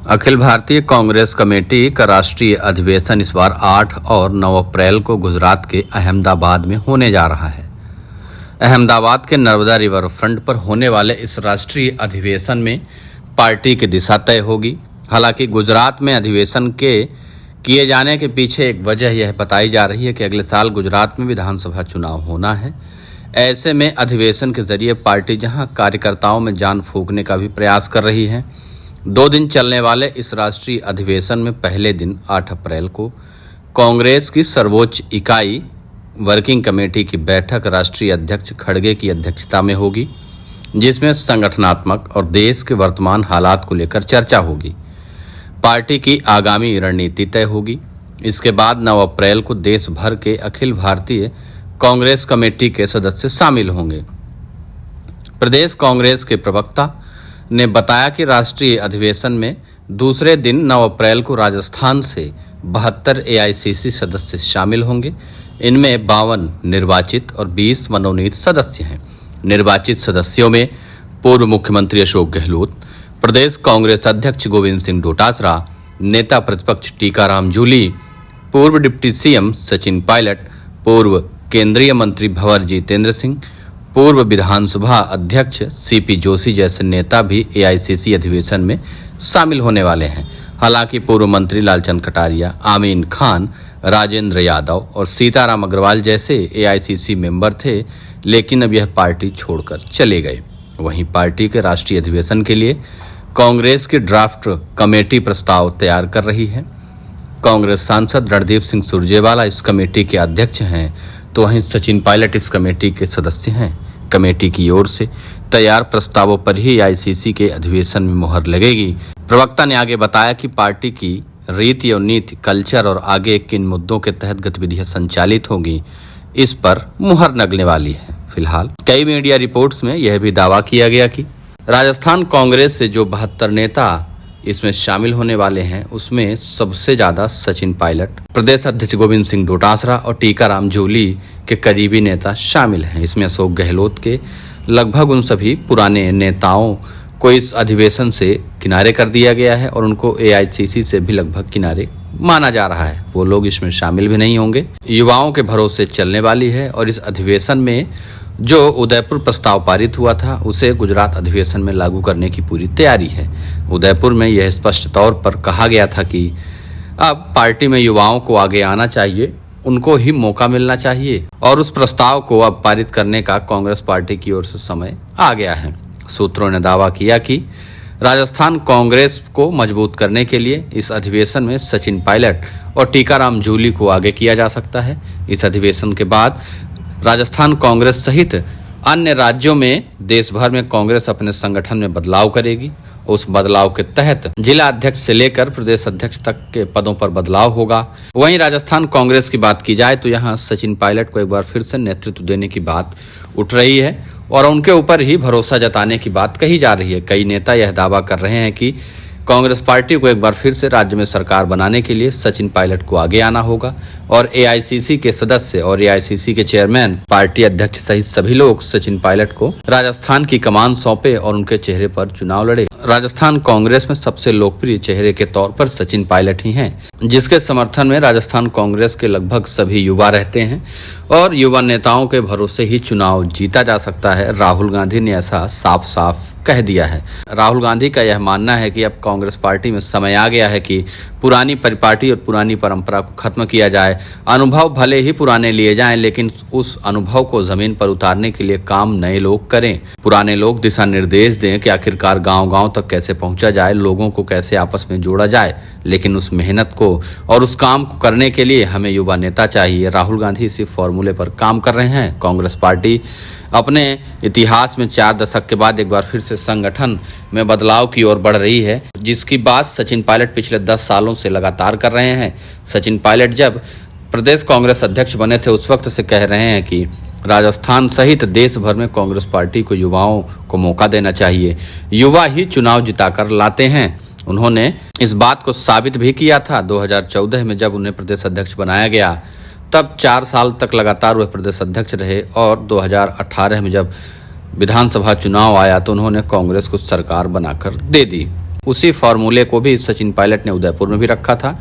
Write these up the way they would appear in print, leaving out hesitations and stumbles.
Akhil Bharatiya Congress committee का राष्ट्रीय अधिवेशन इस बार 8 और 9 अप्रैल को गुजरात के अहमदाबाद में होने जा रहा है। अहमदाबाद के नर्मदा रिवर फ्रंट पर होने वाले इस राष्ट्रीय अधिवेशन में पार्टी की दिशा तय होगी। हालांकि गुजरात में अधिवेशन के किए जाने के पीछे एक वजह यह बताई जा रही है कि अगले साल गुजरात में विधानसभा चुनाव होना है। ऐसे में अधिवेशन के जरिए पार्टी जहां कार्यकर्ताओं में जान फूंकने का भी प्रयास कर रही है। 2 दिन चलने वाले इस राष्ट्रीय अधिवेशन में पहले दिन 8 अप्रैल को कांग्रेस की सर्वोच्च इकाई वर्किंग कमेटी की बैठक राष्ट्रीय अध्यक्ष खड़गे की अध्यक्षता में होगी, जिसमें संगठनात्मक और देश के वर्तमान हालात को लेकर चर्चा होगी। पार्टी की आगामी रणनीति तय होगी। इसके बाद 9 अप्रैल को देश भर के अखिल भारतीय कांग्रेस कमेटी के सदस्य शामिल होंगे। प्रदेश कांग्रेस के प्रवक्ता ने बताया कि राष्ट्रीय अधिवेशन में दूसरे दिन 9 अप्रैल को राजस्थान से 72 एआईसीसी सदस्य शामिल होंगे। इनमें 52 निर्वाचित और 20 मनोनीत सदस्य हैं। निर्वाचित सदस्यों में पूर्व मुख्यमंत्री अशोक गहलोत, प्रदेश कांग्रेस अध्यक्ष गोविंद सिंह डोटासरा, नेता प्रतिपक्ष टीकाराम जूली, पूर्व डिप्टी सीएम सचिन पायलट, पूर्व केंद्रीय मंत्री भंवर जितेंद्र सिंह, पूर्व विधानसभा अध्यक्ष सीपी जोशी जैसे नेता भी एआईसीसी अधिवेशन में शामिल होने वाले हैं। हालांकि पूर्व मंत्री लालचंद कटारिया, आमीन खान, राजेंद्र यादव और सीताराम अग्रवाल जैसे एआईसीसी मेंबर थे, लेकिन अब यह पार्टी छोड़कर चले गए। वहीं पार्टी के राष्ट्रीय अधिवेशन के लिए कांग्रेस की ड्राफ्ट कमेटी प्रस्ताव तैयार कर रही है। कांग्रेस सांसद रणदीप सिंह सुरजेवाला इस कमेटी के अध्यक्ष हैं, तो वहीं सचिन पायलट इस कमेटी के सदस्य हैं। कमेटी की ओर से तैयार प्रस्तावों पर ही आईसीसी के अधिवेशन में मुहर लगेगी। प्रवक्ता ने आगे बताया कि पार्टी की रीति और नीति, कल्चर और आगे किन मुद्दों के तहत गतिविधियां संचालित होंगी, इस पर मुहर लगने वाली है। फिलहाल कई मीडिया रिपोर्ट्स में यह भी दावा किया गया कि राजस्थान कांग्रेस से जो 72 नेता इसमें शामिल होने वाले हैं, उसमें सबसे ज्यादा सचिन पायलट, प्रदेश अध्यक्ष गोविंद सिंह डोटासरा और टीकाराम जूली के करीबी नेता शामिल हैं। इसमें अशोक गहलोत के लगभग उन सभी पुराने नेताओं को इस अधिवेशन से किनारे कर दिया गया है और उनको एआईसीसी से भी लगभग किनारे माना जा रहा है। वो लोग इसमें शामिल भी नहीं होंगे। युवाओं के भरोसे चलने वाली है और इस अधिवेशन में जो उदयपुर प्रस्ताव पारित हुआ था, उसे गुजरात अधिवेशन में लागू करने की पूरी तैयारी है। उदयपुर में यह स्पष्ट तौर पर कहा गया था कि अब पार्टी में युवाओं को आगे आना चाहिए, उनको ही मौका मिलना चाहिए और उस प्रस्ताव को अब पारित करने का कांग्रेस पार्टी की ओर से समय आ गया है। सूत्रों ने दावा किया कि राजस्थान कांग्रेस को मजबूत करने के लिए इस अधिवेशन में सचिन पायलट और टीकाराम जूली को आगे किया जा सकता है। इस अधिवेशन के बाद राजस्थान कांग्रेस सहित अन्य राज्यों में देश भर में कांग्रेस अपने संगठन में बदलाव करेगी। उस बदलाव के तहत जिला अध्यक्ष से लेकर प्रदेश अध्यक्ष तक के पदों पर बदलाव होगा। वहीं राजस्थान कांग्रेस की बात की जाए तो यहां सचिन पायलट को एक बार फिर से नेतृत्व देने की बात उठ रही है और उनके ऊपर ही भरोसा जताने की बात कही जा रही है। कई नेता यह दावा कर रहे हैं कि कांग्रेस पार्टी को एक बार फिर से राज्य में सरकार बनाने के लिए सचिन पायलट को आगे आना होगा और एआईसीसी के सदस्य और एआईसीसी के चेयरमैन, पार्टी अध्यक्ष सहित सभी लोग सचिन पायलट को राजस्थान की कमान सौंपे और उनके चेहरे पर चुनाव लड़े। राजस्थान कांग्रेस में सबसे लोकप्रिय चेहरे के तौर पर सचिन पायलट ही हैं, जिसके समर्थन में राजस्थान कांग्रेस के लगभग सभी युवा रहते हैं और युवा नेताओं के भरोसे ही चुनाव जीता जा सकता है। राहुल गांधी ने ऐसा साफ साफ कह दिया है। राहुल गांधी का यह मानना है कि अब कांग्रेस पार्टी में समय आ गया है कि पुरानी परिपाटी और पुरानी परंपरा को खत्म किया जाए। अनुभव भले ही पुराने लिए जाएं, लेकिन उस अनुभव को जमीन पर उतारने के लिए काम नए लोग करें। पुराने लोग दिशा निर्देश दें कि आखिरकार गांव-गांव तक कैसे पहुंचा जाए, लोगों को कैसे आपस में जोड़ा जाए। लेकिन उस मेहनत को और उस काम को करने के लिए हमें युवा नेता चाहिए। राहुल गांधी इसी फॉर्मूले पर काम कर रहे हैं। कांग्रेस पार्टी अपने इतिहास में 4 दशक के बाद एक बार फिर से संगठन में बदलाव की ओर बढ़ रही है, जिसकी बात सचिन पायलट पिछले 10 सालों से लगातार कर रहे हैं। सचिन पायलट जब प्रदेश कांग्रेस अध्यक्ष बने थे, उस वक्त से कह रहे हैं कि राजस्थान सहित देश भर में कांग्रेस पार्टी को युवाओं को मौका देना चाहिए। युवा ही चुनाव जिताकर लाते हैं। उन्होंने इस बात को साबित भी किया था 2014 में, जब उन्हें प्रदेश अध्यक्ष बनाया गया। तब 4 साल तक लगातार वह प्रदेश अध्यक्ष रहे और 2018 में जब विधानसभा चुनाव आया तो उन्होंने कांग्रेस को सरकार बनाकर दे दी। उसी फॉर्मूले को भी सचिन पायलट ने उदयपुर में भी रखा था,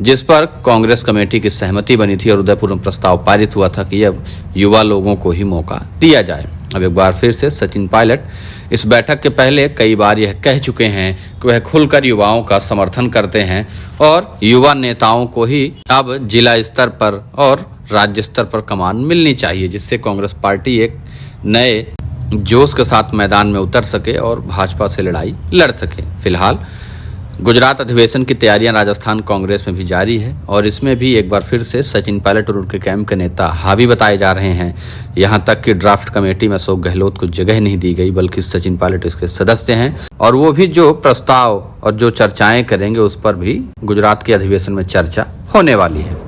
जिस पर कांग्रेस कमेटी की सहमति बनी थी और उदयपुर में प्रस्ताव पारित हुआ था कि अब युवा लोगों को ही मौका दिया जाए। अब एक बार फिर से सचिन पायलट इस बैठक के पहले कई बार यह कह चुके हैं कि वह खुलकर युवाओं का समर्थन करते हैं और युवा नेताओं को ही अब जिला स्तर पर और राज्य स्तर पर कमान मिलनी चाहिए, जिससे कांग्रेस पार्टी एक नए जोश के साथ मैदान में उतर सके और भाजपा से लड़ाई लड़ सके। फिलहाल गुजरात अधिवेशन की तैयारियां राजस्थान कांग्रेस में भी जारी है और इसमें भी एक बार फिर से सचिन पायलट और उनके कैंप के नेता हावी बताए जा रहे हैं। यहां तक कि ड्राफ्ट कमेटी में अशोक गहलोत को जगह नहीं दी गई, बल्कि सचिन पायलट इसके सदस्य हैं और वो भी जो प्रस्ताव और जो चर्चाएं करेंगे उस पर भी गुजरात के अधिवेशन में चर्चा होने वाली है।